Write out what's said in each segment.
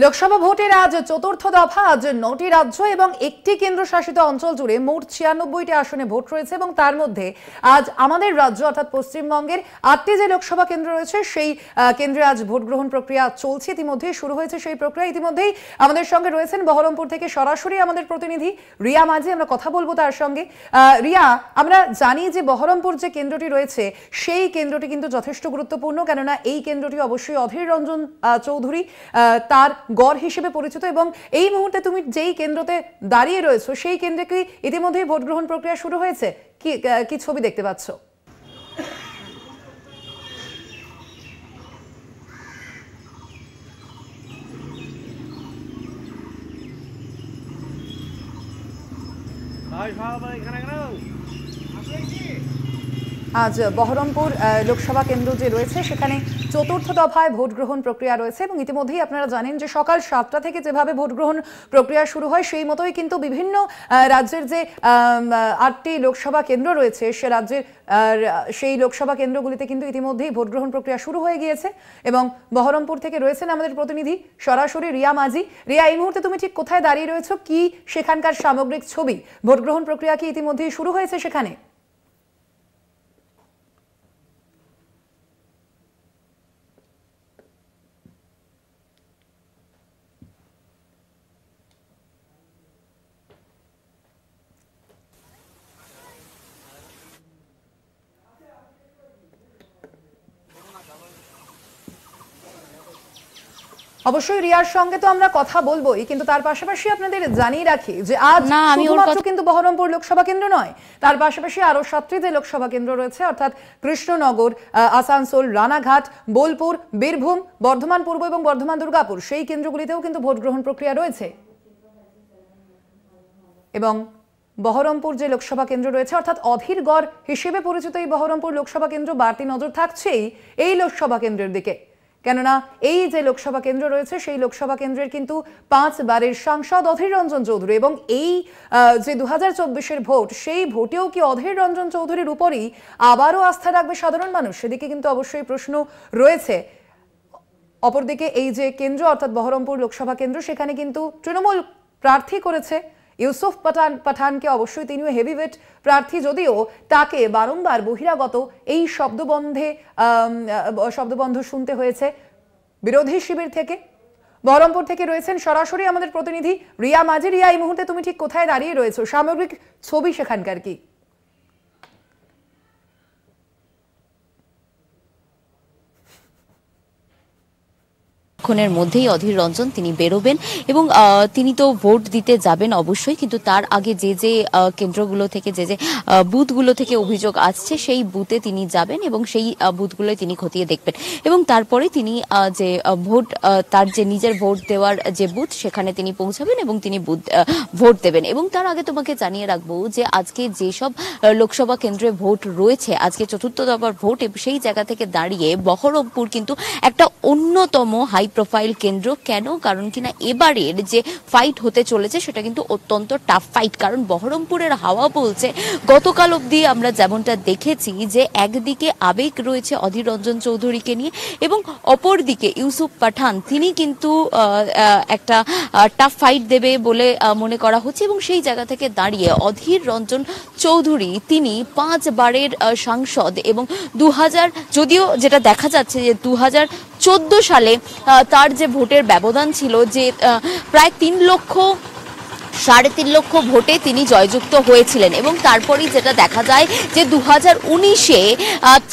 লোকসভা ভোটের আজ চতুর্থ দফা। আজ 9টি রাজ্য এবং একটি কেন্দ্রশাসিত অঞ্চল জুড়ে মোট 96টি আসনে ভোট রয়েছে এবং তার মধ্যে আজ আমাদের রাজ্য অর্থাৎ পশ্চিমবঙ্গের 8টি যে লোকসভা কেন্দ্র রয়েছে সেই কেন্দ্রে আজ ভোট গ্রহণ প্রক্রিয়া চলছে। ইতিমধ্যেই শুরু হয়েছে সেই প্রক্রিয়া। ইতিমধ্যেই আমাদের সঙ্গে রয়েছেন বহরমপুর থেকে সরাসরি আমাদের প্রতিনিধি রিয়া মাঝি। আমরা কথা বলবো তার সঙ্গে। রিয়া, আমরা জানি যে বহরমপুর যে কেন্দ্রটি রয়েছে সেই কেন্দ্রটি কিন্তু যথেষ্ট গুরুত্বপূর্ণ, কেননা এই কেন্দ্রটি অবশ্যই অধীর রঞ্জন চৌধুরী তার গড় হিসেবে পরিচিত এবং এই মুহূর্তে তুমি যেই কেন্দ্রতে দাঁড়িয়ে রয়েছো সেই কেন্দ্রে কি ইতিমধ্যেই ভোট গ্রহণ প্রক্রিয়া শুরু হয়েছে? কি কি ছবি দেখতে পাচ্ছ? আজ বহরমপুর লোকসভা কেন্দ্র যে রয়েছে সেখানে চতুর্থ দফায় ভোট গ্রহণ প্রক্রিয়া রয়েছে এবং ইতিমধ্যেই আপনারা জানেন যে সকাল 7টা থেকে যেভাবে ভোট গ্রহণ প্রক্রিয়া শুরু হয় সেই মতোই কিন্তু বিভিন্ন রাজ্যের যে 8টি লোকসভা কেন্দ্র রয়েছে সে রাজ্যের সেই লোকসভা কেন্দ্রগুলিতে কিন্তু ইতিমধ্যেই ভোট গ্রহণ প্রক্রিয়া শুরু হয়ে গিয়েছে এবং বহরমপুর থেকে রয়েছেন আমাদের প্রতিনিধি সরাসরি রিয়া মাঝি। রিয়া, এই মুহূর্তে তুমি ঠিক কোথায় দাঁড়িয়ে রয়েছো? কি সেখানকার সামগ্রিক ছবি? ভোট গ্রহণ প্রক্রিয়া কি ইতিমধ্যেই শুরু হয়েছে সেখানে? অবশ্যই রিয়ার সঙ্গে তো আমরা কথা বলবোই, কিন্তু তার পাশাপাশি আপনাদের জানিয়ে রাখি যে আজ শুধুমাত্র কিন্তু বহরমপুর লোকসভা কেন্দ্র নয়, তার পাশাপাশি আরো 7টি যে লোকসভা কেন্দ্র রয়েছে অর্থাৎ কৃষ্ণনগর, আসানসোল, রানাঘাট, বোলপুর, বীরভূম, বর্ধমান পূর্ব এবং বর্ধমান দুর্গাপুর সেই কেন্দ্রগুলিতেও কিন্তু ভোট গ্রহণ প্রক্রিয়া রয়েছে। এবং বহরমপুর যে লোকসভা কেন্দ্র রয়েছে অর্থাৎ অধীর গড় হিসেবে পরিচিত এই বহরমপুর লোকসভা কেন্দ্র, বাড়তি নজর থাকছেই এই লোকসভা কেন্দ্রের দিকে, কেননা এই যে লোকসভা কেন্দ্র রয়েছে সেই লোকসভা কেন্দ্রের কিন্তু 5 বারের সাংসদ অধীর রঞ্জন চৌধুরী এবং এই যে 2024-এর ভোট সেই ভোটেও কি অধীর রঞ্জন চৌধুরীর উপরই আবারও আস্থা রাখবে সাধারণ মানুষ? সেদিকে কিন্তু অবশ্যই প্রশ্ন রয়েছে। অপরদিকে এই যে কেন্দ্র অর্থাৎ বহরমপুর লোকসভা কেন্দ্র সেখানে কিন্তু তৃণমূল প্রার্থী করেছে ইউসুফ পাঠানকে। অবশ্যই তিনিও হেভিওয়েট প্রার্থী, যদিও তাকে বারংবার বহিরাগত এই শব্দবন্ধ শুনতে হয়েছে বিরোধী শিবির থেকে। বহরমপুর থেকে রয়েছেন সরাসরি আমাদের প্রতিনিধি রিয়া মাঝি। রিয়া, এই মুহূর্তে তুমি ঠিক কোথায় দাঁড়িয়ে রয়েছো? সামগ্রিক ছবি সেখানকার কি? ক্ষণের মধ্যেই অধীর রঞ্জন তিনি বেরোবেন এবং তিনি তো ভোট দিতে যাবেন অবশ্যই, কিন্তু তার আগে যে যে কেন্দ্রগুলো থেকে যে যে বুথগুলো থেকে অভিযোগ আসছে সেই বুথে তিনি যাবেন এবং সেই বুথগুলোই তিনি খতিয়ে দেখবেন এবং তারপরে তিনি যে ভোট তার যে নিজের ভোট দেওয়ার যে বুথ সেখানে তিনি পৌঁছাবেন এবং তিনি ভোট দেবেন। এবং তার আগে তোমাকে জানিয়ে রাখবো যে আজকে যেসব লোকসভা কেন্দ্রে ভোট রয়েছে, আজকে চতুর্থ দফার ভোট, সেই জায়গা থেকে দাঁড়িয়ে বহরমপুর কিন্তু একটা অন্যতম হাই প্রোফাইল কেন্দ্র। কেন? কারণ কিনা এবারের যে ফাইট হতে চলেছে সেটা কিন্তু অত্যন্ত টাফ ফাইট, কারণ বহরমপুরের হাওয়া বলছে গতকাল অবধি আমরা যেমনটা দেখেছি যে একদিকে আবেগ রয়েছে অধীর রঞ্জন চৌধুরীকে নিয়ে এবং অপরদিকে ইউসুফ পাঠান তিনি কিন্তু একটা টাফ ফাইট দেবে বলে মনে করা হচ্ছে এবং সেই জায়গা থেকে দাঁড়িয়ে অধীর রঞ্জন চৌধুরী তিনি 5 বারের সাংসদ এবং 2000 যদিও যেটা দেখা যাচ্ছে যে 2014 সালে তার যে ভোটের ব্যবধান ছিল যে প্রায় 3.5 লক্ষ ভোটে তিনি জয়যুক্ত হয়েছিলেন এবং তারপরেই যেটা দেখা যায় যে 2019-এ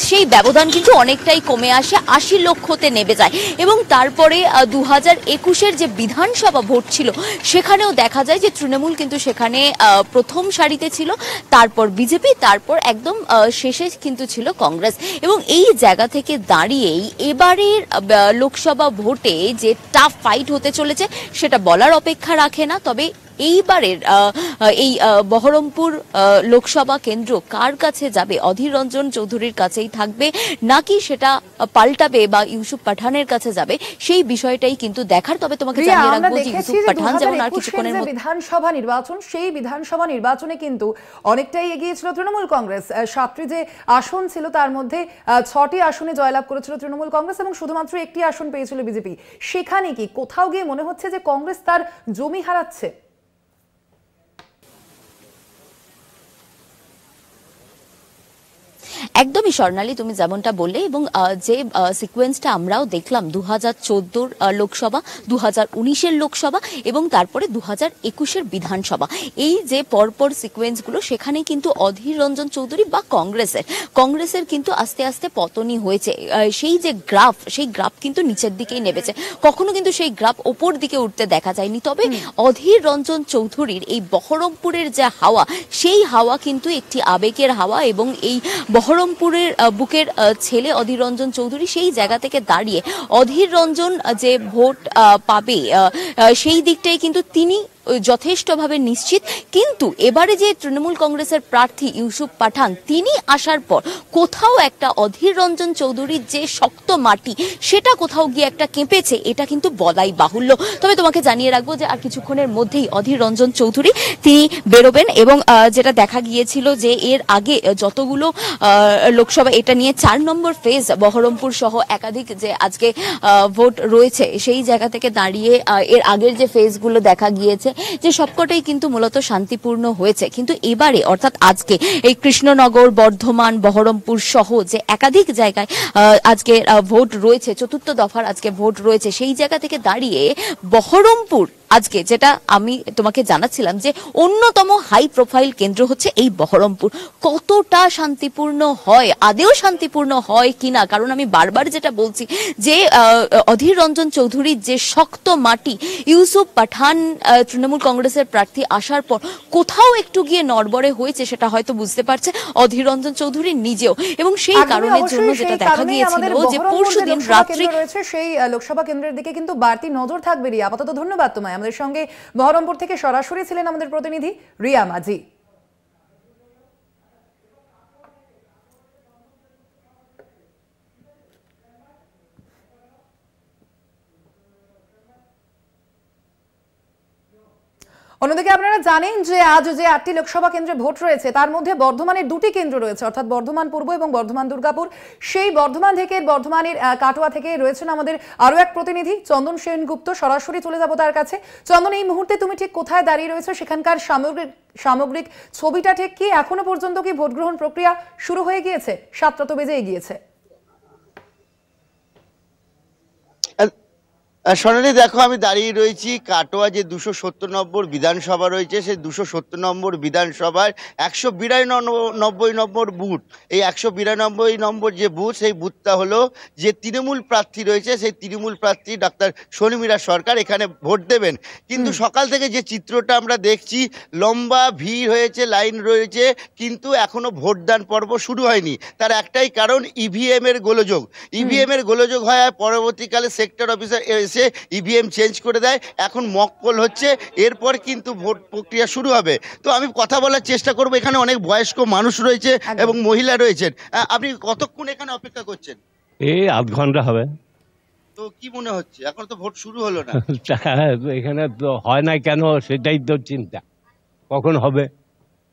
সেই ব্যবধান কিন্তু অনেকটাই কমে আসে, 80 লক্ষতে নেমে যায় এবং তারপরে 2021-এর যে বিধানসভা ভোট ছিল সেখানেও দেখা যায় যে তৃণমূল কিন্তু সেখানে প্রথম সারিতে ছিল, তারপর বিজেপি, তারপর একদম শেষে কিন্তু ছিল কংগ্রেস। এবং এই জায়গা থেকে দাঁড়িয়েই এবারের লোকসভা ভোটে যে টাফ ফাইট হতে চলেছে সেটা বলার অপেক্ষা রাখে না। তবে এইবারের এই বহরমপুর লোকসভা কেন্দ্র কার কাছে যাবে? অধীর রঞ্জন চৌধুরীর কাছেই থাকবে নাকি সেটা পাল্টাবে বা ইউসুফ পাঠানের কাছে যাবে, সেই বিষয়টাই কিন্তু দেখার। তবে তোমাকে জানিয়ে রাখবো যে ইউসুফ পাঠান যেমন আর কিছুক্ষণের মধ্যে বিধানসভা নির্বাচন, সেই বিধানসভা নির্বাচনে কিন্তু অনেকটাই এগিয়ে ছিল তৃণমূল কংগ্রেস। 7টি যে আসন ছিল তার মধ্যে 6টি আসনে জয়লাভ করেছিল তৃণমূল কংগ্রেস এবং শুধুমাত্র একটি আসন পেয়েছিল বিজেপি। সেখানে কি কোথাও গিয়ে মনে হচ্ছে যে কংগ্রেস তার জমি হারাচ্ছে? একদমই স্বর্ণালী, তুমি যেমনটা বললে এবং যে সিকোয়েন্সটা আমরাও দেখলাম 2014 লোকসভা, 2019 লোকসভা এবং তারপরে 2021 বিধানসভা, এই যে পরপর সিকোয়েন্সগুলো, সেখানে কিন্তু অধীর রঞ্জন চৌধুরী বা কংগ্রেসের কিন্তু আস্তে আস্তে পতনই হয়েছে। সেই যে গ্রাফ, সেই গ্রাফ কিন্তু নিচের দিকেই নেমেছে, কখনো কিন্তু সেই গ্রাফ ওপর দিকে উঠতে দেখা যায়নি। তবে অধীর রঞ্জন চৌধুরীর এই বহরমপুরের যে হাওয়া, সেই হাওয়া কিন্তু একটি আবেগের হাওয়া এবং এই বহরমপুরের বুকের ছেলে অধীর রঞ্জন চৌধুরী, সেই জায়গা থেকে দাঁড়িয়ে অধীর রঞ্জন যে ভোট পাবে সেই দিকটাই কিন্তু তিনি যথেষ্টভাবে নিশ্চিত। কিন্তু এবারে যে তৃণমূল কংগ্রেসের প্রার্থী ইউসুফ পাঠান, তিনি আসার পর কোথাও একটা অধীর রঞ্জন চৌধুরীর যে শক্ত মাটি, সেটা কোথাও গিয়ে একটা কেঁপেছে, এটা কিন্তু বলাই বাহুল্য। তবে তোমাকে জানিয়ে রাখবো যে আর কিছুক্ষণের মধ্যেই অধীর রঞ্জন চৌধুরী তিনি বেরোবেন এবং যেটা দেখা গিয়েছিল যে এর আগে যতগুলো লোকসভা, এটা নিয়ে 4 নম্বর ফেজ বহরমপুর সহ একাধিক যে আজকে ভোট রয়েছে, সেই জায়গা থেকে দাঁড়িয়ে এর আগের যে ফেজগুলো দেখা গিয়েছে যে সবকটাই কিন্তু মূলত শান্তিপূর্ণ হয়েছে। কিন্তু এবারে অর্থাৎ আজকে এই কৃষ্ণনগর, বর্ধমান, বহরমপুর সহ যে একাধিক জায়গায় আজকে ভোট রয়েছে, 4র্থ দফার আজকে ভোট রয়েছে, সেই জায়গা থেকে দাঁড়িয়ে বহরমপুর আজকে যেটা আমি তোমাকে জানাচ্ছিলাম যে অন্যতম হাই প্রোফাইল কেন্দ্র হচ্ছে এই বহরমপুর। কতটা শান্তিপূর্ণ হয়, আদেও শান্তিপূর্ণ হয় কিনা, কারণ আমি বারবার যেটা বলছি যে অধীর রঞ্জন চৌধুরীর যে শক্ত মাটি, ইউসুফ পাঠান তৃণমূল কংগ্রেসের প্রার্থী আসার পর কোথাও একটু গিয়ে নড়বড়ে হয়েছে, সেটা হয়তো বুঝতে পারছে অধীর রঞ্জন চৌধুরী নিজেও। এবং সেই কারণের জন্য যেটা দেখা গিয়েছিল যে পরশুদিন রাত্রি রয়েছে সেই লোকসভা কেন্দ্রের দিকে কিন্তু বাড়তি নজর থাকবে। রিয়া, আপাতত ধন্যবাদ তোমায়। আমাদের সঙ্গে বহরমপুর থেকে সরাসরি ছিলেন আমাদের প্রতিনিধি রিয়া মাঝি। অন্যদিকে আপনারা জানেন যে আজ যে 8টি লোকসভা কেন্দ্রে ভোট রয়েছে তার মধ্যে বর্ধমানের 2টি কেন্দ্র রয়েছে, অর্থাৎ বর্ধমান পূর্ব এবং বর্ধমান দুর্গাপুর। সেই বর্ধমানের কাটোয়া থেকে রয়েছেন আমাদের আরো এক প্রতিনিধি চন্দন সেনগুপ্ত। সরাসরি চলে যাব তার কাছে। চন্দন, এই মুহূর্তে তুমি ঠিক কোথায় দাঁড়িয়ে রয়েছো? সেখানকার সামগ্রিক ছবিটা ঠিক কি? এখনো পর্যন্ত কি ভোট গ্রহণ প্রক্রিয়া শুরু হয়ে গিয়েছে? 7টা তো বেজে গিয়েছে। সোনালি, দেখো আমি দাঁড়িয়ে রয়েছি কাটোয়া যে 270 নম্বর বিধানসভা রয়েছে, সেই 270 নম্বর বিধানসভার 192 নম্বর বুথ। এই 192 নম্বর যে বুথ, সেই বুথটা হলো যে তৃণমূল প্রার্থী রয়েছে, সেই তৃণমূল প্রার্থী ডাক্তার শর্মিলা সরকার এখানে ভোট দেবেন। কিন্তু সকাল থেকে যে চিত্রটা আমরা দেখছি, লম্বা ভিড় হয়েছে, লাইন রয়েছে, কিন্তু এখনো ভোটদান পর্ব শুরু হয়নি। তার একটাই কারণ, ইভিএম এর গোলযোগ হয়। পরবর্তীকালে সেক্টর অফিসার এসে ইভিএম চেঞ্জ করে দেয়। এখন মক পোল হচ্ছে, এরপর কিন্তু ভোট প্রক্রিয়া শুরু হবে। তো আমি কথা বলার চেষ্টা করব। এখানে অনেক বয়স্ক মানুষ রয়েছে এবং মহিলা রয়েছেন। আপনি কতক্ষণ এখানে অপেক্ষা করছেন? এই আধ ঘন্টা হবে। তো কি মনে হচ্ছে? এখন তো ভোট শুরু হলো না। এখানে তো হয় না কেন, সেটাই তো চিন্তা, কখন হবে।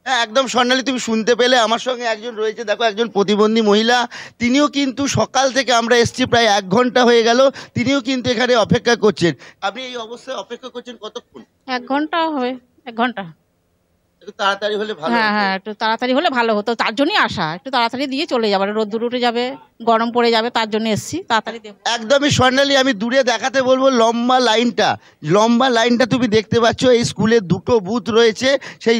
হ্যাঁ, একদম স্বর্ণালী, তুমি শুনতে পেলে। আমার সঙ্গে একজন রয়েছে, দেখো, একজন প্রতিবন্ধী মহিলা। তিনিও কিন্তু সকাল থেকে, আমরা এসছি প্রায় 1 ঘন্টা হয়ে গেল, তিনিও কিন্তু এখানে অপেক্ষা করছেন। আপনি এই অবস্থায় অপেক্ষা করছেন কতক্ষণ? 1 ঘন্টা হবে। 1 ঘন্টা। একটু তাড়াতাড়ি হলে ভালো। হ্যাঁ, একটু তাড়াতাড়ি হলে ভালো হতো, তার জন্যই আসা। একটু তাড়াতাড়ি দিয়ে চলে যাবে, রোদ্দুর উঠে যাবে, গরম পড়ে যাবে, তার জন্য এসছি, তাড়াতাড়ি দেব। একদমই স্বর্ণালী, আমি দূরে দেখাতে বলবো লম্বা লাইনটা তুমি দেখতে পাচ্ছ। এই স্কুলে 2টো বুথ রয়েছে, সেই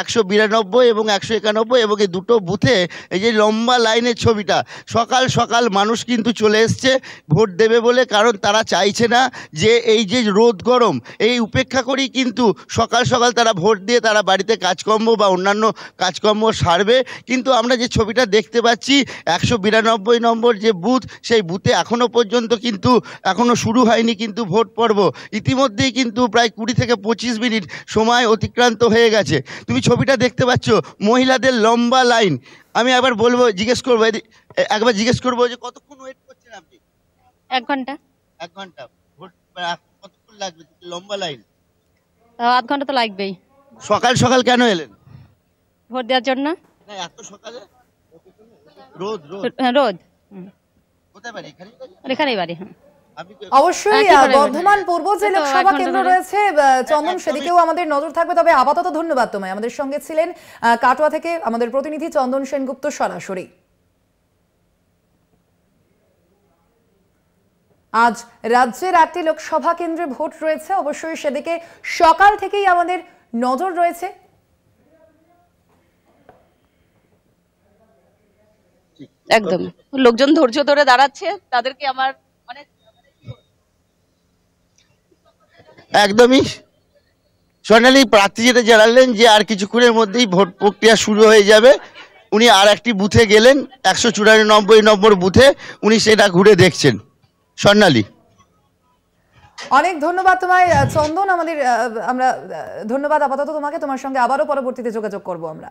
192 এবং 191, এবং এই 2টো বুথে এই যে লম্বা লাইনের ছবিটা, সকাল সকাল মানুষ কিন্তু চলে এসছে ভোট দেবে বলে। কারণ তারা চাইছে না যে এই যে রোদ গরম, এই উপেক্ষা করেই কিন্তু সকাল সকাল তারা ভোট দিয়ে তারা বাড়িতে কাজকর্ম বা অন্যান্য কাজকর্ম সারবে। কিন্তু আমরা যে ছবিটা দেখতে পাচ্ছি, 192 নম্বর যে বুথ, সেই বুথে এখনো পর্যন্ত কিন্তু এখনো শুরু হয়নি কিন্তু ভোট পর্ব। ইতিমধ্যেই কিন্তু প্রায় 20 থেকে 25 মিনিট সময় অতিক্রান্ত হয়ে গেছে। তুমি ছবিটা দেখতে পাচ্ছ, মহিলাদের লম্বা লাইন। আমি একবার বলবো, একবার জিজ্ঞেস করবো যে কতক্ষণ ওয়েট করছেন আপনি? 1 ঘন্টা। 1 ঘন্টা। ভোট কতক্ষণ লাগবে? লম্বা লাইন। আধ ঘন্টা তো লাগবেই। সকাল সকাল কেন এলেন? ভোট দেওয়ার জন্য। না, এত সকালে? রোদ রোদ। রোদ। কোথায় বাড়ি? এখানেই বাড়ি। হ্যাঁ, অবশ্যই কি করে বর্ধমান পূর্ব যে এই তো লোকসভা 1 ঘন্টা কেন্দ্র ধরে। রয়েছে, চন্দন, সেদিকেও আমাদের নজর থাকবে। তবে আপাতত ধন্যবাদ তোমায়। আমাদের সঙ্গে ছিলেন কাটোয়া থেকে আমাদের প্রতিনিধি চন্দন সেনগুপ্ত সরাসরি। আজ রাজ্যের 8টি লোকসভা কেন্দ্রে ভোট রয়েছে, অবশ্যই সেদিকে সকাল থেকেই আমাদের নজর রয়েছে। একদম লোকজন ধৈর্য ধরে দাঁড়াচ্ছে, তাদেরকে আমার মানে একদমই স্বর্ণালী, প্রার্থী যেটা জানালেন যে আর কিছুক্ষণের মধ্যেই ভোট প্রক্রিয়া শুরু হয়ে যাবে। উনি আর একটি বুথে গেলেন, 194 নম্বর বুথে উনি সেটা ঘুরে দেখছেন। স্বর্ণালী, অনেক ধন্যবাদ তোমায় চন্দন। আমরা ধন্যবাদ আপাতত তোমাকে। তোমার সঙ্গে আবারও পরবর্তীতে যোগাযোগ করবো আমরা।